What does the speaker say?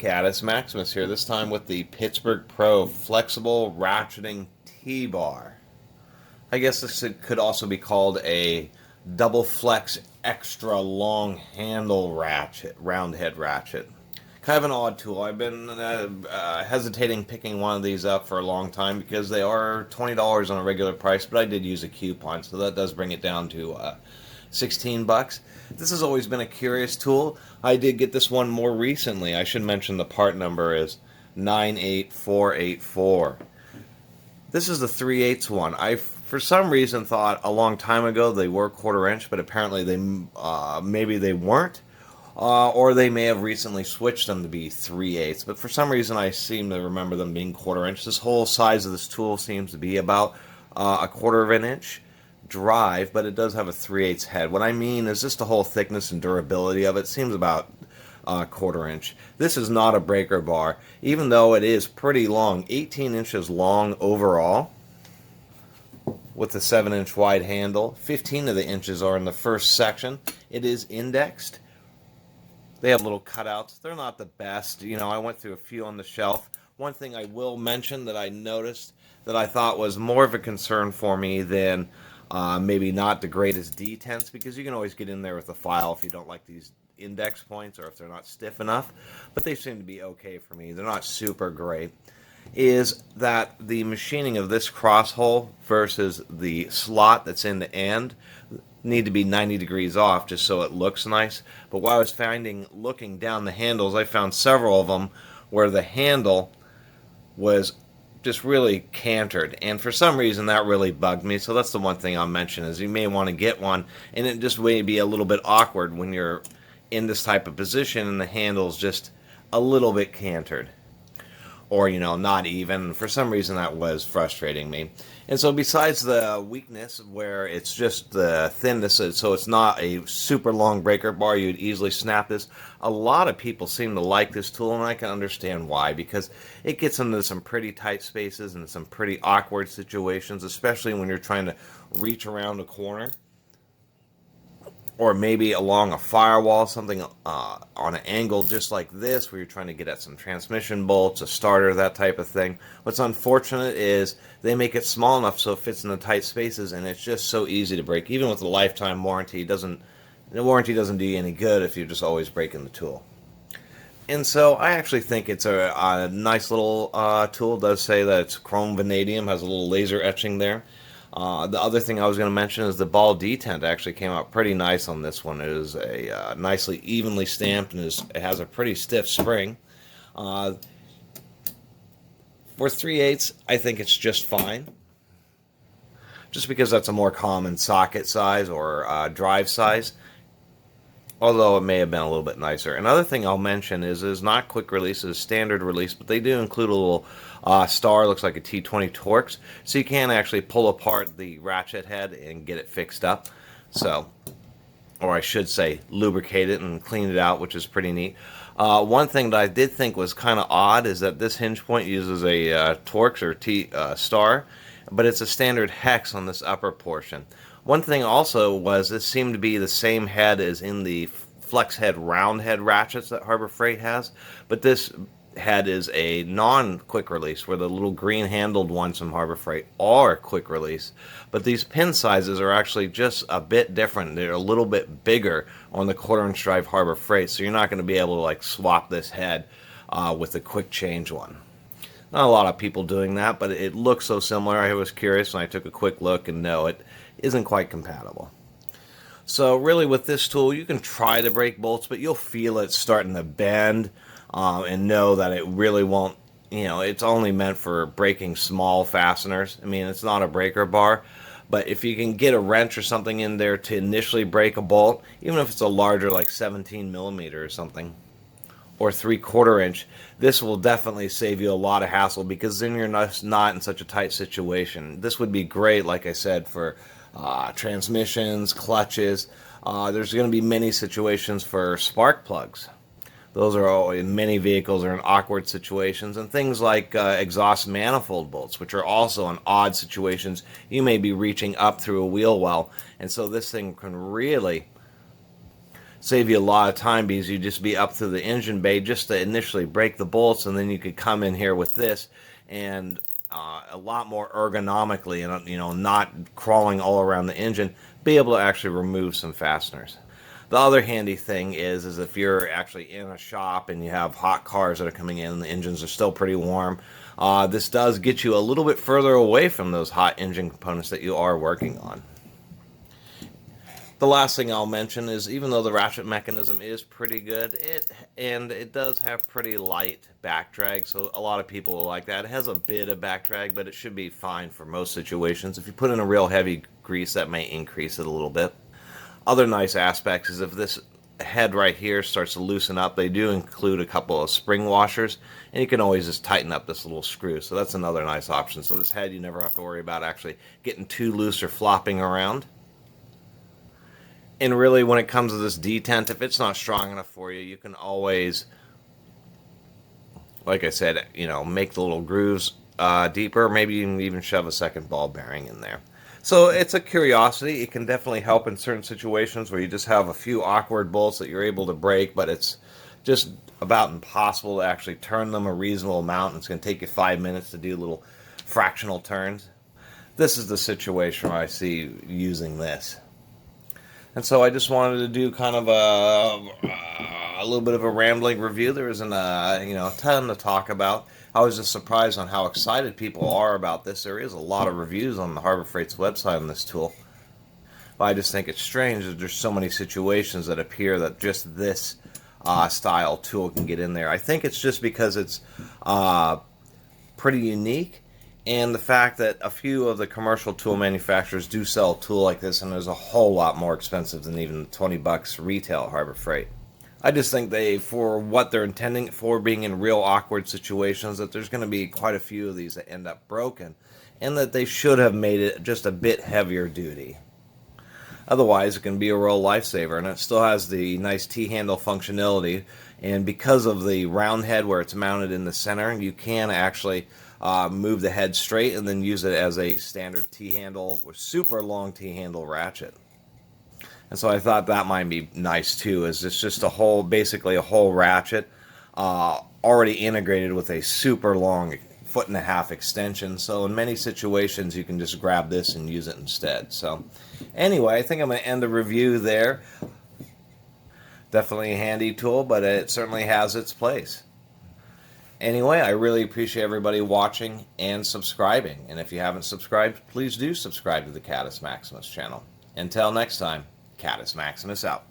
Caddis Maximus here, this time with the Pittsburgh Pro Flexible Ratcheting T-Bar. I guess this could also be called a double flex extra long handle ratchet, round head ratchet. Kind of an odd tool. I've been hesitating picking one of these up for a long time because they are $20 on a regular price, but I did use a coupon, so that does bring it down to $16. This has always been a curious tool. I did get this one more recently. I should mention the part number is 98484. This is the 3/8 one. I, for some reason, thought a long time ago they were 1/4 inch, but apparently they maybe they weren't, or they may have recently switched them to be 3/8. But for some reason, I seem to remember them being 1/4 inch. This whole size of this tool seems to be about a 1/4 of an inch drive, but it does have a 3/8 head. What I mean is just the whole thickness and durability of it seems about 1/4 inch. This is not a breaker bar, even though it is pretty long, 18 inches long overall, with a 7-inch wide handle. 15 of the inches are in the first section. It is indexed. They have little cutouts. They're not the best. You know, I went through a few on the shelf. One thing I will mention that I noticed that I thought was more of a concern for me than maybe not the greatest detents, because you can always get in there with a file if you don't like these index points or if they're not stiff enough, but they seem to be okay for me. They're not super great. Is that the machining of this cross hole versus the slot that's in the end need to be 90 degrees off just so it looks nice. But what I was finding looking down the handles, I found several of them where the handle was just really cantered, and for some reason that really bugged me. So that's the one thing I'll mention, is you may want to get one and it just may be a little bit awkward when you're in this type of position and the handle's just a little bit cantered, or not even. For some reason that was frustrating me. And so besides the weakness where it's just the thinness, so it's not a super long breaker bar, you'd easily snap this. A lot of people seem to like this tool, and I can understand why, because it gets into some pretty tight spaces and some pretty awkward situations, especially when you're trying to reach around a corner, or maybe along a firewall, something on an angle just like this, where you're trying to get at some transmission bolts, a starter, that type of thing. What's unfortunate is they make it small enough so it fits in the tight spaces, and it's just so easy to break. Even with a lifetime warranty, the warranty doesn't do you any good if you're just always breaking the tool. And so I actually think it's a nice little tool. It does say that it's chrome vanadium, has a little laser etching there. The other thing I was going to mention is the ball detent actually came out pretty nice on this one. It is a nicely evenly stamped, and it has a pretty stiff spring. For 3/8, I think it's just fine, just because that's a more common socket size or drive size, although it may have been a little bit nicer. Another thing I'll mention is not quick release, it's standard release, but they do include a little star, looks like a T20 Torx, so you can actually pull apart the ratchet head and get it fixed up. So, or I should say lubricate it and clean it out, which is pretty neat. One thing that I did think was kind of odd is that this hinge point uses a Torx or star, but it's a standard hex on this upper portion. One thing also was this seemed to be the same head as in the flex head round head ratchets that Harbor Freight has, but this head is a non-quick release, where the little green handled ones from Harbor Freight are quick release. But these pin sizes are actually just a bit different. They're a little bit bigger on the 1/4 inch drive Harbor Freight, so you're not going to be able to like swap this head with the quick change one. Not a lot of people doing that, but it looks so similar. I was curious and I took a quick look, and no, it isn't quite compatible. So really with this tool, you can try to break bolts, but you'll feel it starting to bend, and know that it really won't, it's only meant for breaking small fasteners. I mean, it's not a breaker bar, but if you can get a wrench or something in there to initially break a bolt, even if it's a larger, like 17 millimeter or something, or 3/4 inch, this will definitely save you a lot of hassle, because then you're not in such a tight situation. This would be great, like I said, for transmissions, clutches. There's going to be many situations for spark plugs. Those are all, in many vehicles, are in awkward situations, and things like exhaust manifold bolts, which are also in odd situations. You may be reaching up through a wheel well, and so this thing can really save you a lot of time because you just be up through the engine bay just to initially break the bolts, and then you could come in here with this and a lot more ergonomically, and not crawling all around the engine, be able to actually remove some fasteners. The other handy thing is if you're actually in a shop and you have hot cars that are coming in and the engines are still pretty warm, this does get you a little bit further away from those hot engine components that you are working on. The last thing I'll mention is, even though the ratchet mechanism is pretty good, it does have pretty light back drag, so a lot of people will like that. It has a bit of back drag, but it should be fine for most situations. If you put in a real heavy grease, that may increase it a little bit. Other nice aspects is if this head right here starts to loosen up, they do include a couple of spring washers, and you can always just tighten up this little screw, so that's another nice option. So this head, you never have to worry about actually getting too loose or flopping around. And really, when it comes to this detent, if it's not strong enough for you, you can always, like I said, make the little grooves deeper. Maybe you can even shove a second ball bearing in there. So it's a curiosity. It can definitely help in certain situations where you just have a few awkward bolts that you're able to break, but it's just about impossible to actually turn them a reasonable amount. It's going to take you 5 minutes to do little fractional turns. This is the situation where I see using this. And so I just wanted to do kind of a little bit of a rambling review. There isn't a ton to talk about. I was just surprised on how excited people are about this. There is a lot of reviews on the Harbor Freight's website on this tool. But I just think it's strange that there's so many situations that appear that just this style tool can get in there. I think it's just because it's pretty unique, and the fact that a few of the commercial tool manufacturers do sell a tool like this, and there's a whole lot more expensive than even $20 retail at Harbor Freight. I just think for what they're intending it for, being in real awkward situations, that there's going to be quite a few of these that end up broken, and that they should have made it just a bit heavier duty. Otherwise, it can be a real lifesaver, and it still has the nice T-handle functionality, and because of the round head where it's mounted in the center, you can actually move the head straight and then use it as a standard T-handle with super long T-handle ratchet. And so I thought that might be nice too, is it's just basically a whole ratchet already integrated with a super long 1.5 foot extension. So in many situations you can just grab this and use it instead. So anyway, I think I'm going to end the review there. Definitely a handy tool, but it certainly has its place. Anyway, I really appreciate everybody watching and subscribing. And if you haven't subscribed, please do subscribe to the Catus Maximus channel. Until next time, Catus Maximus out.